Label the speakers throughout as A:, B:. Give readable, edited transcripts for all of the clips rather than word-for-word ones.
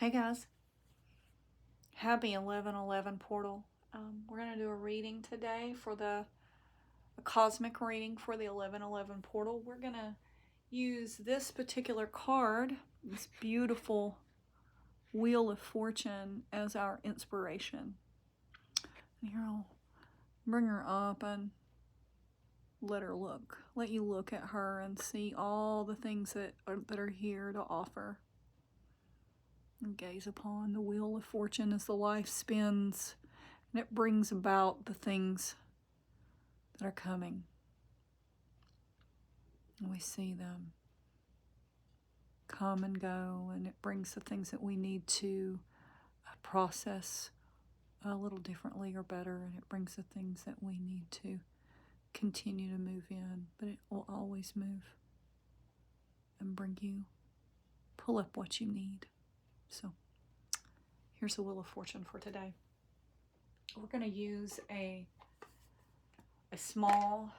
A: Hey guys, happy 11/11 portal. We're going to do a reading today for a cosmic reading for the 11/11 portal. We're going to use this particular card, this beautiful Wheel of Fortune, as our inspiration. And here I'll bring her up and let you look at her and see all the things that are here to offer. And gaze upon the Wheel of Fortune as the life spins, and it brings about the things that are coming. And we see them come and go, and it brings the things that we need to process a little differently or better, and it brings the things that we need to continue to move in, but it will always move and pull up what you need. So here's the Wheel of Fortune for today. We're going to use a small,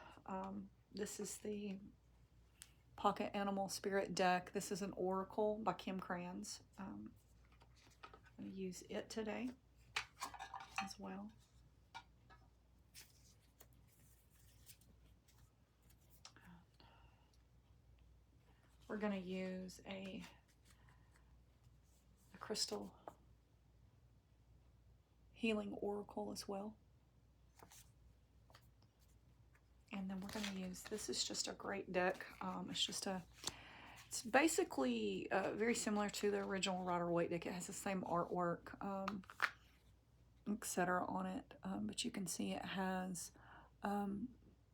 A: this is the Pocket Animal Spirit deck. This is an Oracle by Kim Krans. I'm going to use it today as well. We're going to use a crystal healing oracle as well. And then we're going to use, this is just a great deck. It's basically very similar to the original Rider-Waite deck. It has the same artwork, etc. on it, but you can see it has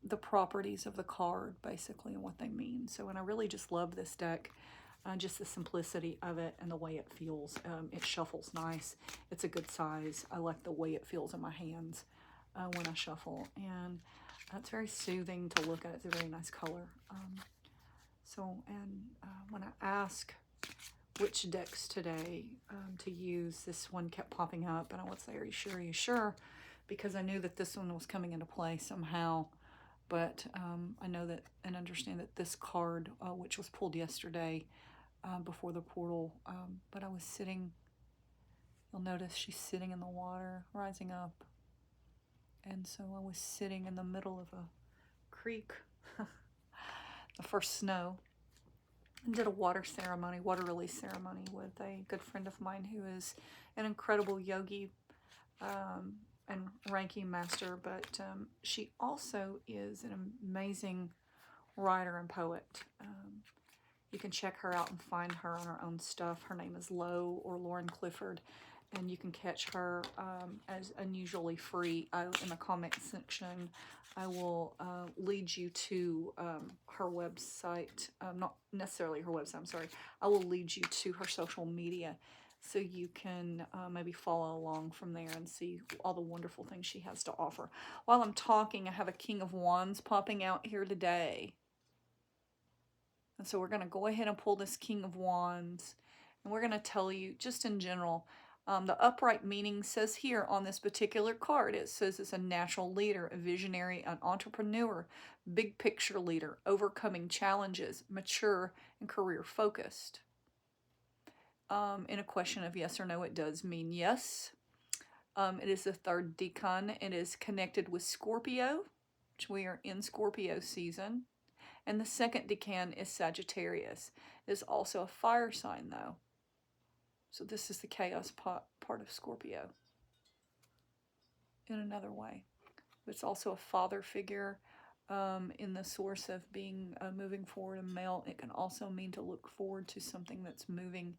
A: the properties of the card basically and what they mean. So, and I really just love this deck. Just the simplicity of it and the way it feels. It shuffles nice. It's a good size. I like the way it feels in my hands when I shuffle, and it's very soothing to look at. It's a very nice color. When I ask which decks today to use, this one kept popping up, and I would say, "Are you sure? Are you sure?" Because I knew that this one was coming into play somehow. But I know that and understand that this card, which was pulled yesterday before the portal, but I was sitting, you'll notice she's sitting in the water, rising up. And so I was sitting in the middle of a creek, the first snow, and did a water release ceremony with a good friend of mine who is an incredible yogi and Reiki master, but she also is an amazing writer and poet. You can check her out and find her on her own stuff. Her name is Lauren Clifford, and you can catch her as unusually free. In the comment section, I will lead you to her website. Not necessarily her website, I'm sorry. I will lead you to her social media, so you can maybe follow along from there and see all the wonderful things she has to offer. While I'm talking, I have a King of Wands popping out here today. And so we're going to go ahead and pull this King of Wands, and we're going to tell you just in general, the upright meaning says here on this particular card, it says it's a natural leader, a visionary, an entrepreneur, big picture leader, overcoming challenges, mature, and career focused. In a question of yes or no, it does mean yes. It is the third decan. It is connected with Scorpio, which we are in Scorpio season. And the second decan is Sagittarius. It is also a fire sign, though. So this is the chaos part of Scorpio in another way. It's also a father figure in the source of being moving forward a male. It can also mean to look forward to something that's moving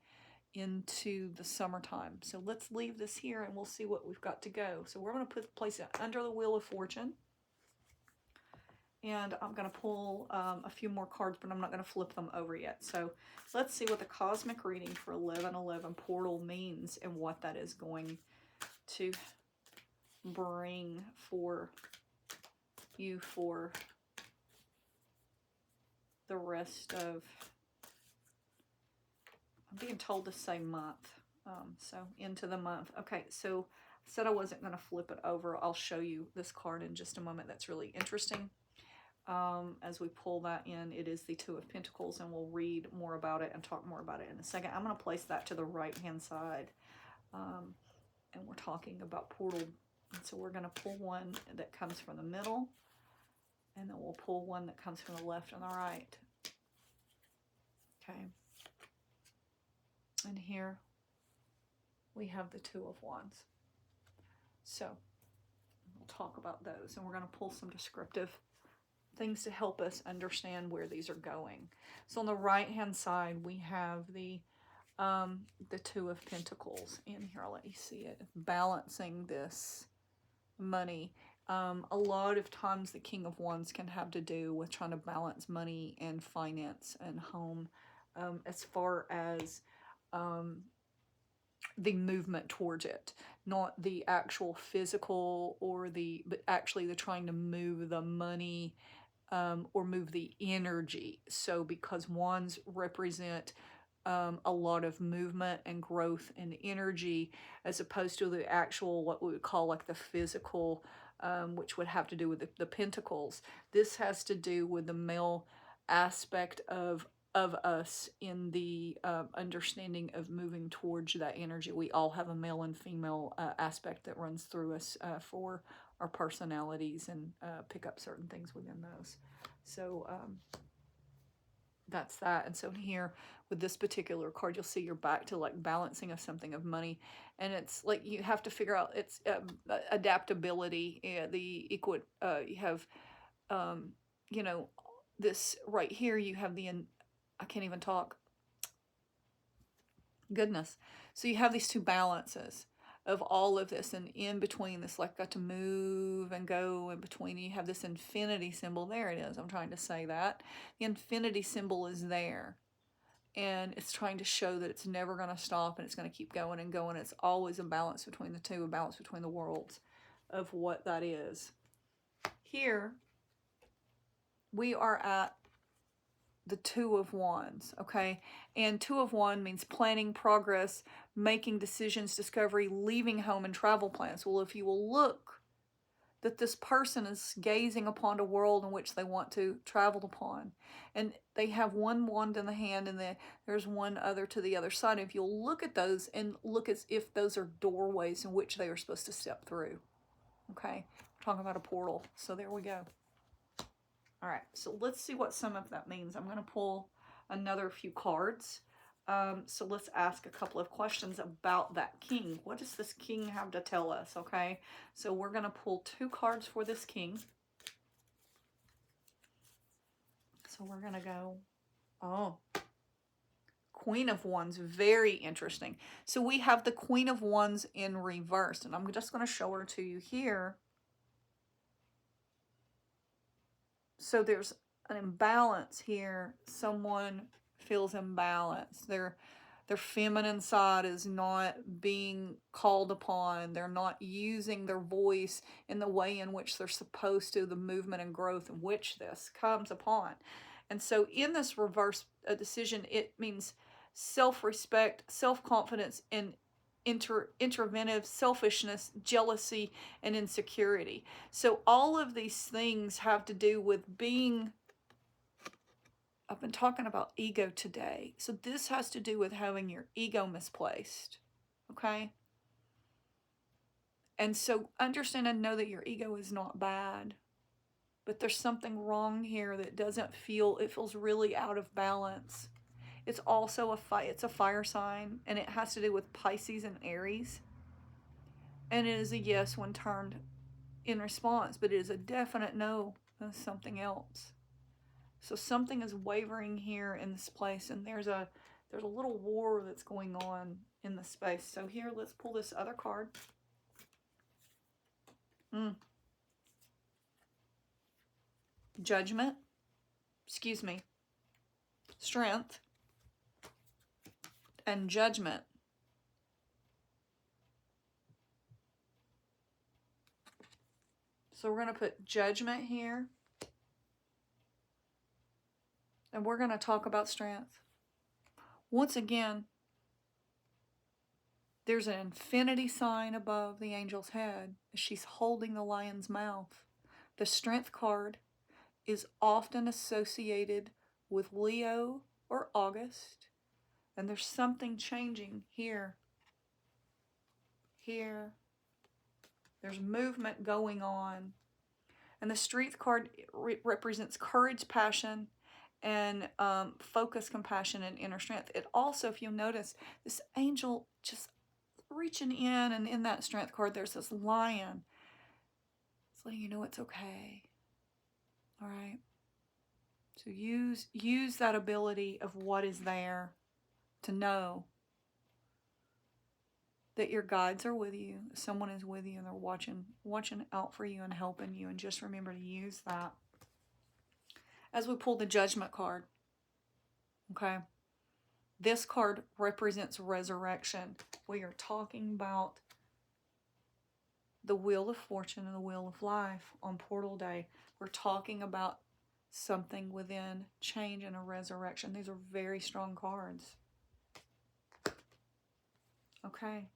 A: into the summertime. So let's leave this here and we'll see what we've got to go. So we're going to place it under the Wheel of Fortune. And I'm going to pull a few more cards, but I'm not going to flip them over yet. So let's see what the cosmic reading for 11/11 portal means and what that is going to bring for you for the rest of, I'm being told to say month. So into the month. Okay, so I said I wasn't going to flip it over. I'll show you this card in just a moment. That's really interesting. As we pull that in, it is the Two of Pentacles, and we'll read more about it and talk more about it in a second. I'm going to place that to the right-hand side, and we're talking about portal. And so we're going to pull one that comes from the middle, and then we'll pull one that comes from the left and the right. Okay. And here we have the Two of Wands. So we'll talk about those, and we're going to pull some descriptive things to help us understand where these are going. So on the right hand side we have the Two of Pentacles in here. I'll let you see it. Balancing this money. A lot of times the King of Wands can have to do with trying to balance money and finance and home, as far as the movement towards it, not the actual physical but actually the trying to move the money, or move the energy. So because wands represent a lot of movement and growth and energy, as opposed to the actual, what we would call like the physical, which would have to do with the pentacles. This has to do with the male aspect of us in the understanding of moving towards that energy. We all have a male and female aspect that runs through us for our personalities, and pick up certain things within those. So that's that. And so here with this particular card, you'll see you're back to like balancing of something of money, and it's like you have to figure out it's adaptability. You have you know, this right here, you have I can't even talk. Goodness. So you have these two balances of all of this, and in between this, like, got to move and go in between. You have this infinity symbol. There it is. I'm trying to say that. The infinity symbol is there, and it's trying to show that it's never going to stop, and it's going to keep going and going. It's always a balance between the two, a balance between the worlds of what that is. Here, we are at the Two of Wands, okay? And Two of Wands means planning, progress, making decisions, discovery, leaving home, and travel plans. Well, if you will look, that this person is gazing upon a world in which they want to travel upon. And they have one wand in the hand, and there's one other to the other side. If you'll look at those and look as if those are doorways in which they are supposed to step through, okay? We're talking about a portal. So there we go. All right, so let's see what some of that means. I'm going to pull another few cards. So let's ask a couple of questions about that king. What does this king have to tell us, okay? So we're going to pull 2 cards for this king. So we're going to go, Queen of Wands, very interesting. So we have the Queen of Wands in reverse, and I'm just going to show her to you here. So there's an imbalance here. Someone feels imbalanced. Their feminine side is not being called upon. They're not using their voice in the way in which they're supposed to, the movement and growth in which this comes upon. And so in this reverse decision, it means self-respect, self-confidence, and interventive selfishness, jealousy, and insecurity. So all of these things have to do with being, I've been talking about ego today. So this has to do with having your ego misplaced, okay? And so understand and know that your ego is not bad, but there's something wrong here that doesn't feel, it feels really out of balance. It's also it's a fire sign, and it has to do with Pisces and Aries. And it is a yes when turned in response, but it is a definite no on something else. So something is wavering here in this place, and there's a little war that's going on in the space. So here, let's pull this other card. Judgment. Excuse me. Strength. And Judgment. So we're going to put Judgment here. And we're going to talk about Strength. Once again, there's an infinity sign above the angel's head. She's holding the lion's mouth. The Strength card is often associated with Leo or August. And there's something changing here. Here. There's movement going on. And the Strength card represents courage, passion, and focus, compassion, and inner strength. It also, if you'll notice, this angel just reaching in, and in that Strength card, there's this lion. It's letting you know it's okay. All right. So use that ability of what is there to know that your guides are with you, someone is with you, and they're watching out for you and helping you. And just remember to use that. As we pull the Judgment card, okay, this card represents resurrection. We are talking about the Wheel of Fortune and the Wheel of Life on Portal Day. We're talking about something within change and a resurrection. These are very strong cards. Okay.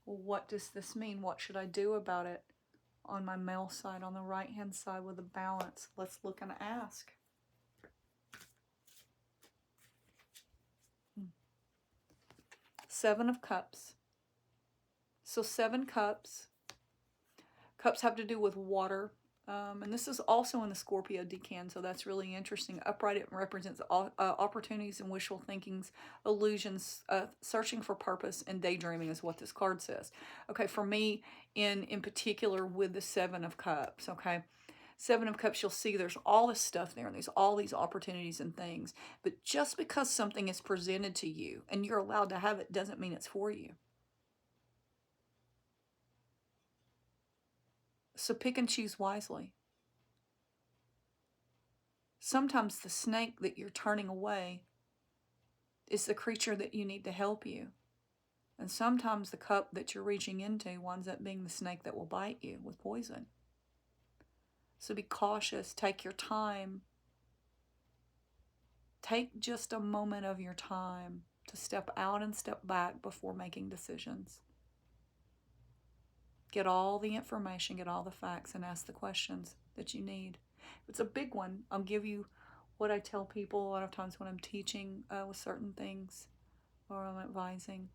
A: Well, what does this mean? What should I do about it? On my male side, on the right-hand side with a balance. Let's look and ask. Seven of Cups. So 7 cups. Cups have to do with water. And this is also in the Scorpio decan, so that's really interesting. Upright, it represents opportunities and wishful thinkings, illusions, searching for purpose, and daydreaming is what this card says. Okay, for me, in particular with the 7 of Cups, okay? 7 of Cups, you'll see there's all this stuff there, and there's all these opportunities and things. But just because something is presented to you and you're allowed to have it doesn't mean it's for you. So pick and choose wisely. Sometimes the snake that you're turning away is the creature that you need to help you. And sometimes the cup that you're reaching into winds up being the snake that will bite you with poison. So be cautious. Take your time. Take just a moment of your time to step out and step back before making decisions. Get all the information, get all the facts, and ask the questions that you need. If it's a big one, I'll give you what I tell people a lot of times when I'm teaching with certain things or I'm advising.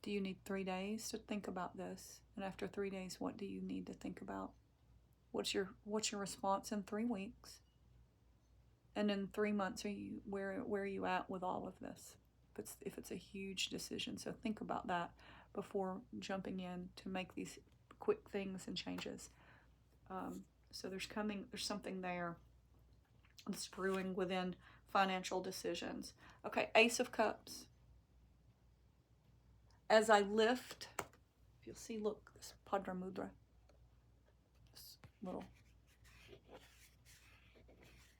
A: Do you need 3 days to think about this? And after 3 days, what do you need to think about? What's your response in 3 weeks? And in 3 months, where are you at with all of this? If it's a huge decision, so think about that before jumping in to make these quick things and changes. So there's something there that's brewing within financial decisions. Okay, Ace of Cups. As I lift, if you'll see, look, this Padra Mudra, this little,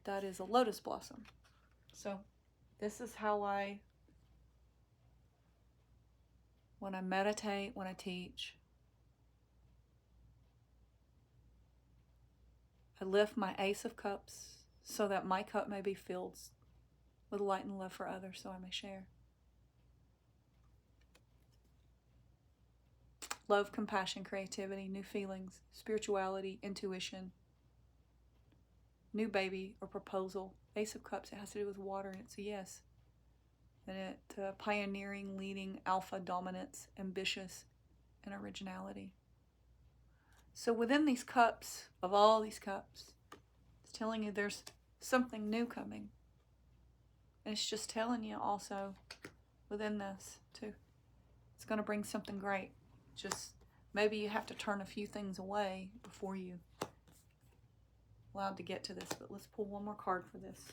A: that is a lotus blossom. So this is how when I meditate, when I teach, I lift my Ace of Cups so that my cup may be filled with light and love for others, so I may share. Love, compassion, creativity, new feelings, spirituality, intuition, new baby or proposal. Ace of Cups, it has to do with water, and it's a yes. And it pioneering, leading, alpha, dominance, ambitious, and originality. So within these cups, of all these cups, it's telling you there's something new coming. And it's just telling you also within this too, it's going to bring something great. Just maybe you have to turn a few things away before you allowed to get to this. But let's pull one more card for this.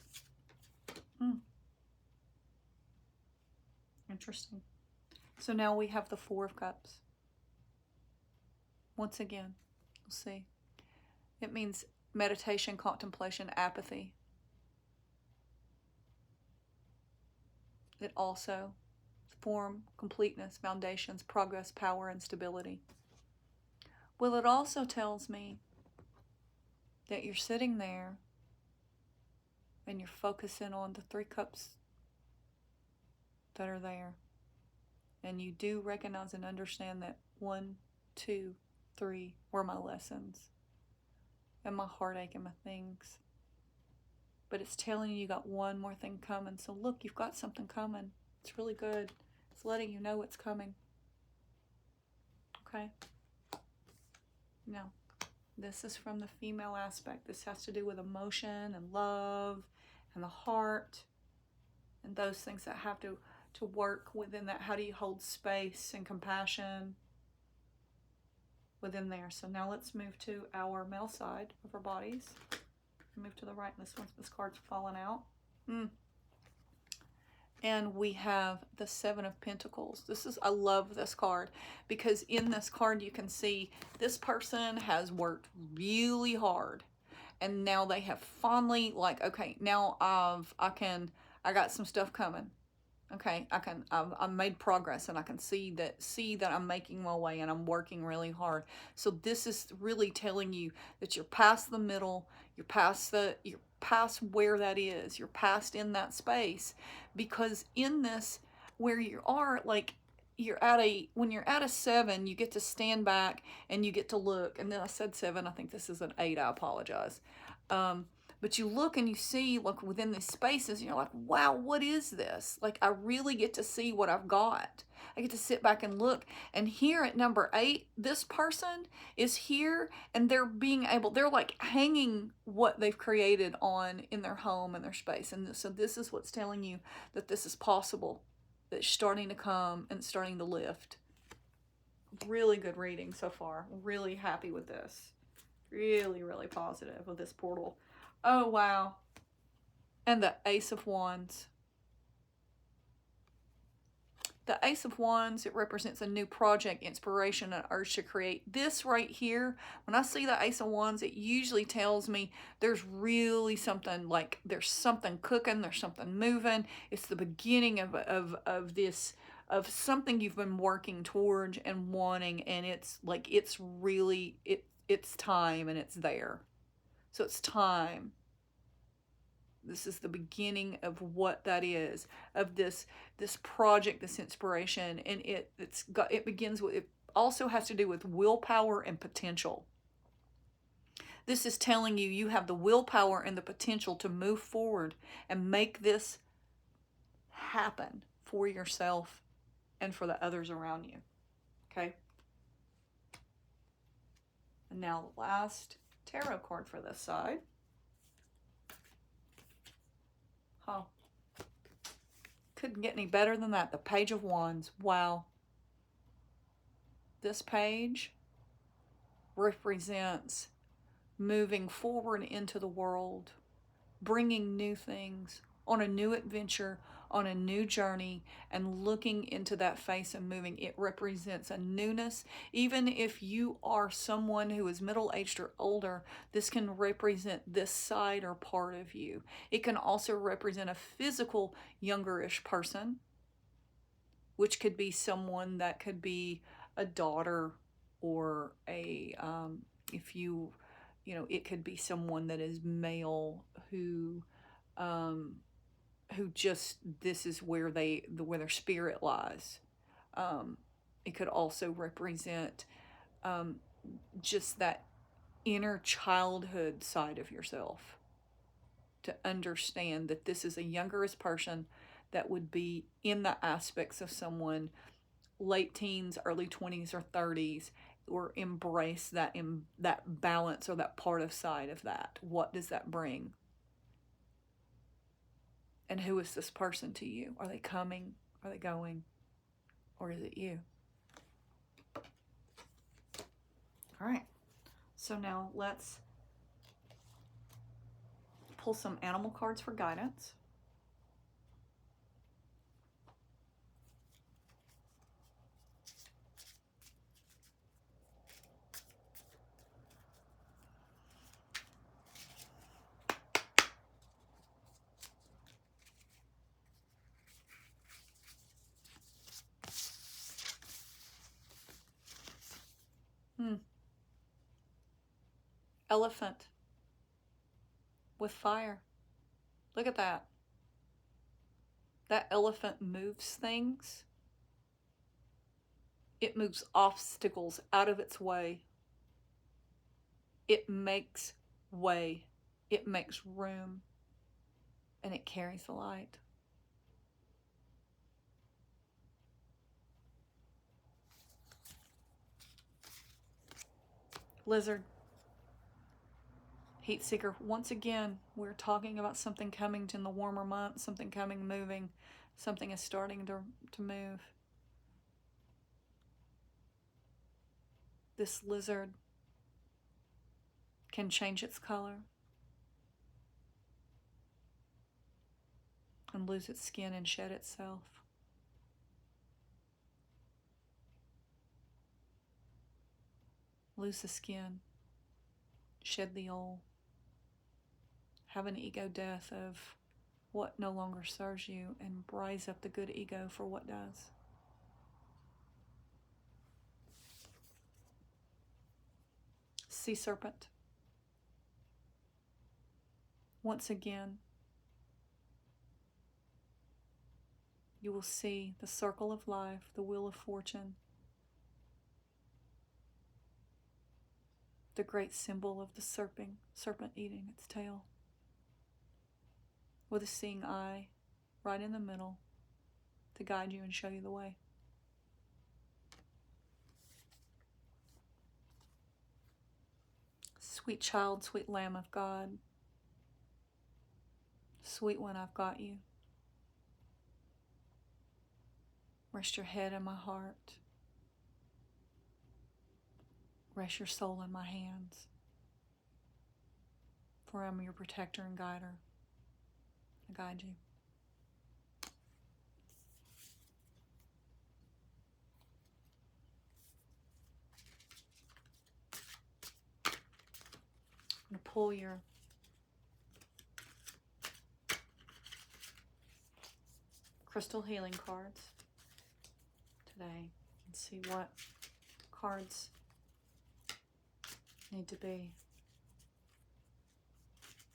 A: Interesting. So now we have the 4 of Cups. Once again, we'll see. It means meditation, contemplation, apathy. It also form, completeness, foundations, progress, power, and stability. Well, it also tells me that you're sitting there and you're focusing on the 3 cups that are there. And you do recognize and understand that 1, 2, 3 were my lessons. and my heartache and my things. But it's telling you got one more thing coming. So look, you've got something coming. It's really good. It's letting you know it's coming. Okay? Now, this is from the female aspect. This has to do with emotion and love and the heart and those things that have to work within that. How do you hold space and compassion within there? So now let's move to our male side of our bodies. Move to the right. This card's falling out. And we have the Seven of Pentacles. I love this card because in this card you can see this person has worked really hard, and now they have finally, like, okay, now I got some stuff coming. Okay, I've made progress, and I can see that I'm making my way, and I'm working really hard. So this is really telling you that you're past the middle, you're past where that is, you're past in that space, because in this, where you are, like, when you're at a 7, you get to stand back and you get to look. And then I said 7, I think this is an 8, I apologize. But you look and you see, like, within these spaces, and you're like, wow, what is this? Like, I really get to see what I've got. I get to sit back and look. And here at number 8, this person is here, and they're like hanging what they've created on in their home and their space. And so this is what's telling you that this is possible, that it's starting to come and starting to lift. Really good reading so far. Really happy with this. Really, really positive with this portal. Oh, wow. And the Ace of Wands. The Ace of Wands, it represents a new project, inspiration, and urge to create. This right here, when I see the Ace of Wands, it usually tells me there's really something, like there's something cooking, there's something moving. It's the beginning of this, of something you've been working towards and wanting, and it's like, it's really, it's time, and it's there. So it's time. This is the beginning of what that is, of this project, this inspiration, and it begins with, it also has to do with willpower and potential. This is telling you you have the willpower and the potential to move forward and make this happen for yourself and for the others around you. Okay? And now the last tarot card for this side. Oh, couldn't get any better than that. The Page of Wands. Wow. This page represents moving forward into the world, bringing new things, on a new adventure, on a new journey, and looking into that face and moving. It represents a newness. Even if you are someone who is middle-aged or older, this can represent this side or part of you. It can also represent a physical, youngerish person, which could be someone that could be a daughter, or a, it could be someone that is male who just, this is where their spirit lies. It could also represent just that inner childhood side of yourself, to understand that this is a youngerish person that would be in the aspects of someone late teens, early 20s or 30s, or embrace that balance, or that part of side of that. What does that bring? And who is this person to you? Are they coming? Are they going? Or is it you? All right. So now let's pull some animal cards for guidance. Elephant with fire. Look at that. That elephant moves things. It moves obstacles out of its way. It makes way. It makes room and it carries the light. Lizard, heat seeker. Once again, we're talking about something coming in the warmer months, something coming, moving, something is starting to move. This lizard can change its color and lose its skin and shed itself. Lose the skin, shed the old, have an ego death of what no longer serves you and rise up the good ego for what does. Sea serpent. Once again, you will see the circle of life, the wheel of fortune, the great symbol of the serpent eating its tail, with a seeing eye right in the middle to guide you and show you the way. Sweet child, sweet Lamb of God, sweet one, I've got you. Rest your head in my heart. Rest your soul in my hands. For I'm your protector and guider. I guide you. I'm going to pull your crystal healing cards today and see what cards need to be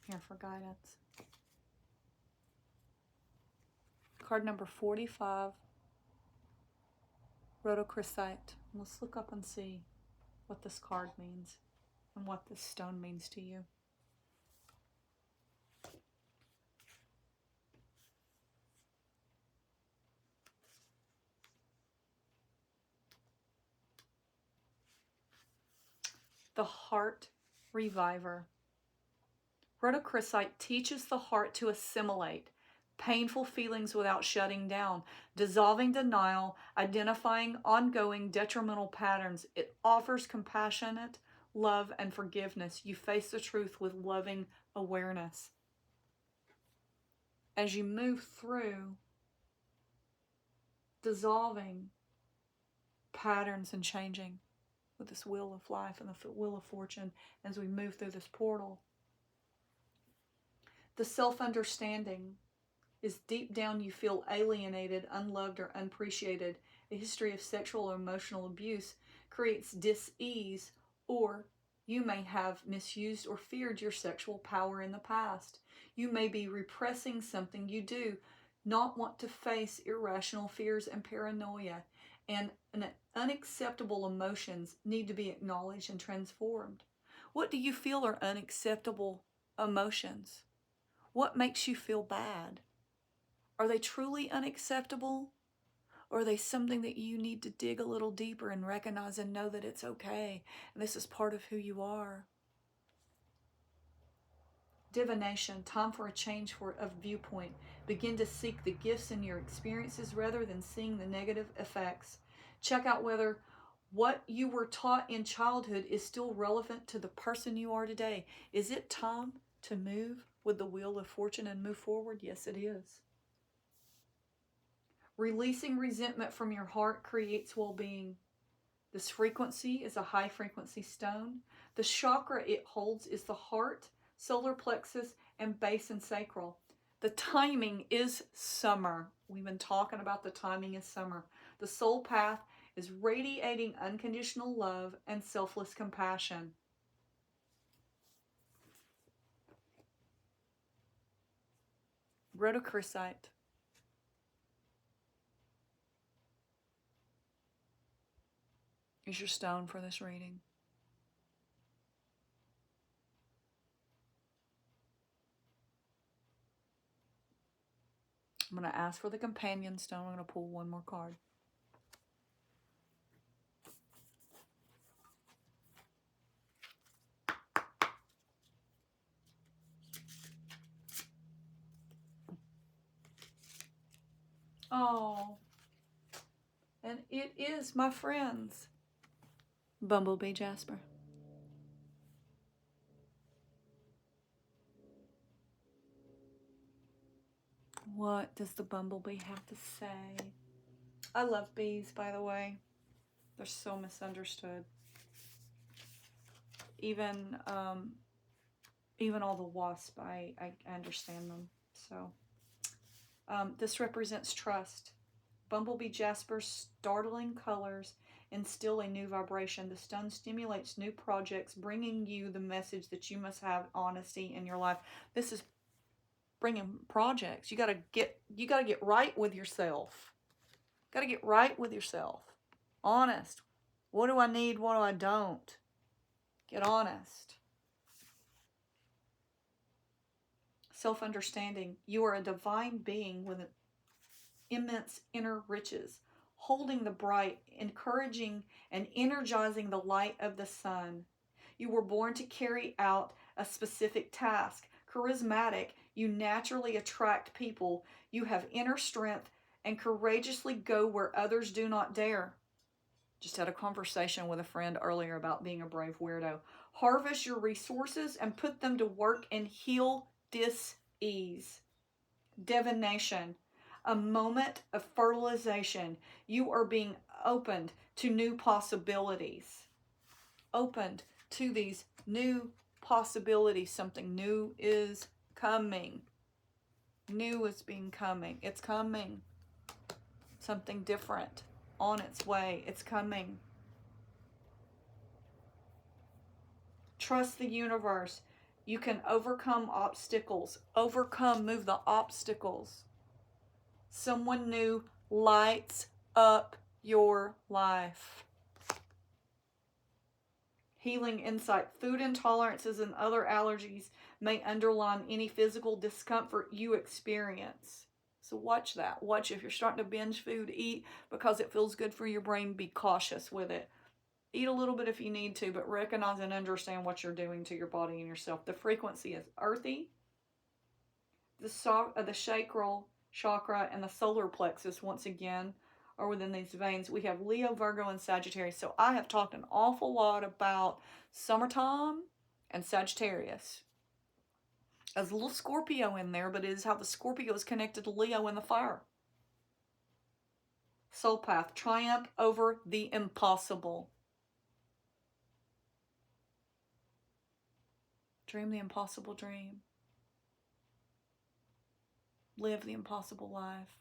A: here for guidance. Card number 45, rhodochrosite. Let's look up and see what this card means and what this stone means to you. The Heart Reviver. Rhodochrosite teaches the heart to assimilate painful feelings without shutting down, dissolving denial, identifying ongoing detrimental patterns. It offers compassionate love and forgiveness. You face the truth with loving awareness. As you move through dissolving patterns and changing with this wheel of life and the wheel of fortune, as we move through this portal, the self-understanding is deep down you feel alienated, unloved, or unappreciated. A history of sexual or emotional abuse creates dis-ease, or you may have misused or feared your sexual power in the past. You may be repressing something you do not want to face irrational fears and paranoia, and unacceptable emotions need to be acknowledged and transformed. What do you feel are unacceptable emotions? What makes you feel bad? Are they truly unacceptable? Or are they something that you need to dig a little deeper and recognize and know that it's okay, and this is part of who you are? Divination, time for a change of viewpoint. Begin to seek the gifts in your experiences rather than seeing the negative effects. Check out whether what you were taught in childhood is still relevant to the person you are today. Is it time to move with the wheel of fortune and move forward? Yes, it is. Releasing resentment from your heart creates well-being. This frequency is a high-frequency stone. The chakra it holds is the heart, solar plexus, and base and sacral. The timing is summer. We've been talking about the timing is summer. The soul path is radiating unconditional love and selfless compassion. Rhodochrosite. Is your stone for this reading. I'm going to ask for the companion stone. I'm going to pull one more card. Oh, and it is, my friends, Bumblebee Jasper. What does the bumblebee have to say? I love bees, by the way. They're so misunderstood. Even all the wasps, I understand them. So this represents trust. Bumblebee Jasper's startling colors instill a new vibration. The stone stimulates new projects, bringing you the message that you must have honesty in your life. This is bringing projects. You gotta get right with yourself. Gotta get right with yourself. Honest. What do I need? What do I don't? Get honest. Self-understanding. You are a divine being with an immense inner riches, holding the bright, encouraging, and energizing the light of the sun. You were born to carry out a specific task. Charismatic, you naturally attract people. You have inner strength and courageously go where others do not dare. Just had a conversation with a friend earlier about being a brave weirdo. Harvest your resources and put them to work and heal dis-ease. Divination, a moment of fertilization. You are being opened to new possibilities. Opened to these new possibilities. Something new is coming. New is coming. It's coming. Something different on its way. It's coming. Trust the universe. You can overcome obstacles. Move the obstacles. Someone new lights up your life. Healing insight. Food intolerances and other allergies may underline any physical discomfort you experience. So watch that. Watch if you're starting to binge food, eat because it feels good for your brain. Be cautious with it. Eat a little bit if you need to, but recognize and understand what you're doing to your body and yourself. The frequency is earthy. The sacral chakra and the solar plexus, once again, are within these veins. We have Leo, Virgo, and Sagittarius. So I have talked an awful lot about summertime and Sagittarius. There's a little Scorpio in there, but it is how the Scorpio is connected to Leo in the fire. Soul path, triumph over the impossible. Dream the impossible dream. Live the impossible life.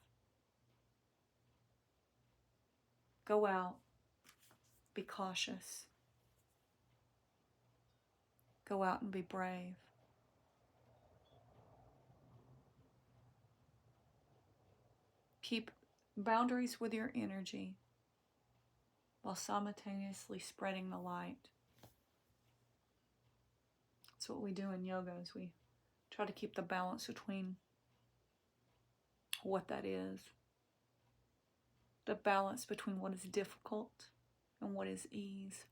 A: Go out. Be cautious. Go out and be brave. Keep boundaries with your energy while simultaneously spreading the light. That's what we do in yoga, is we try to keep the balance between what that is. The balance between what is difficult and what is ease.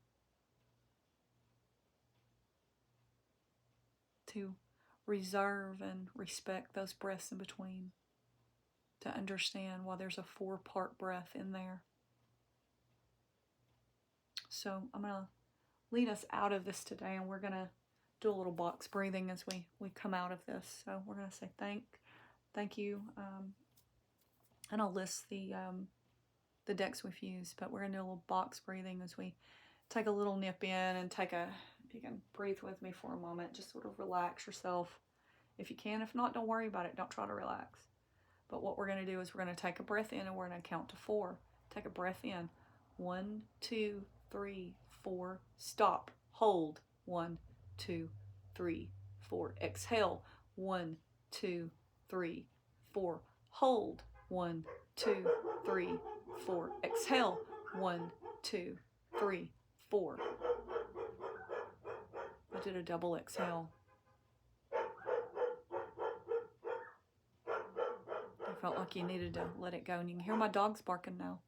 A: To reserve and respect those breaths in between. To understand why there's a 4-part breath in there. So I'm going to lead us out of this today, and we're going to do a little box breathing as we come out of this. So we're going to say thank you, and I'll list the decks we've used, but we're going to do a little box breathing as we take a little nip in and if you can breathe with me for a moment, just sort of relax yourself if you can. If not, don't worry about it. Don't try to relax. But what we're going to do is we're going to take a breath in and we're going to count to 4. Take a breath in. 1, 2, 3, 4. Stop. Hold. 1, 2, 3, 4. Exhale. 1, 2, 3, 4. Hold. 1, 2, 3, 4. Exhale. 1, 2, 3, 4. I did a double exhale. felt like you needed to let it go. And you can hear my dogs barking now.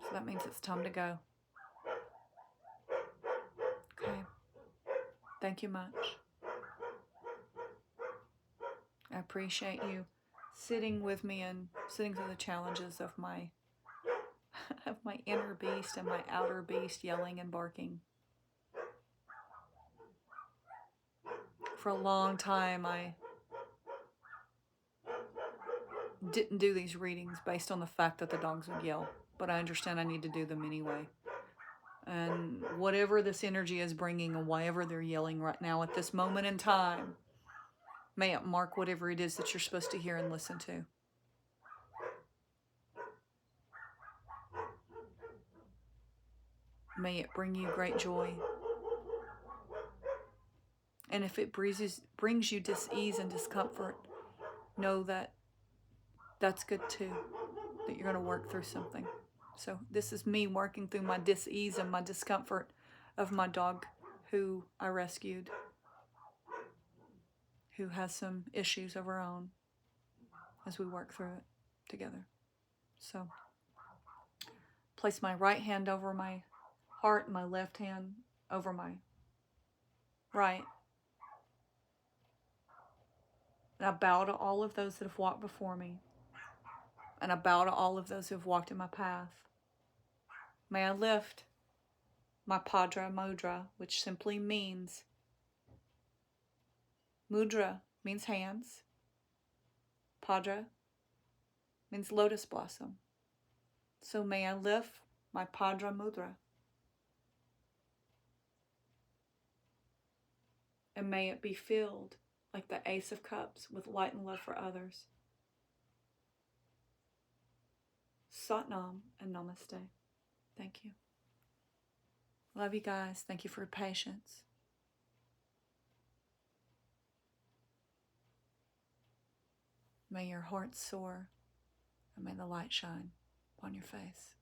A: So that means it's time to go. Okay. Thank you much. I appreciate you sitting with me and sitting through the challenges of my inner beast and my outer beast yelling and barking. For a long time, I didn't do these readings based on the fact that the dogs would yell, but I understand I need to do them anyway. And whatever this energy is bringing, and whatever they're yelling right now at this moment in time, may it mark whatever it is that you're supposed to hear and listen to. May it bring you great joy. And if it brings you dis-ease and discomfort, know that that's good too, that you're going to work through something. So this is me working through my dis-ease and my discomfort of my dog who I rescued, who has some issues of her own, as we work through it together. So place my right hand over my heart and my left hand over my right. And I bow to all of those that have walked before me. And I bow to all of those who have walked in my path. May I lift my Padra Mudra, which simply means, Mudra means hands. Padra means lotus blossom. So may I lift my Padra Mudra. And may it be filled like the Ace of Cups with light and love for others. Satnam and Namaste. Thank you. Love you guys. Thank you for your patience. May your heart soar and may the light shine upon your face.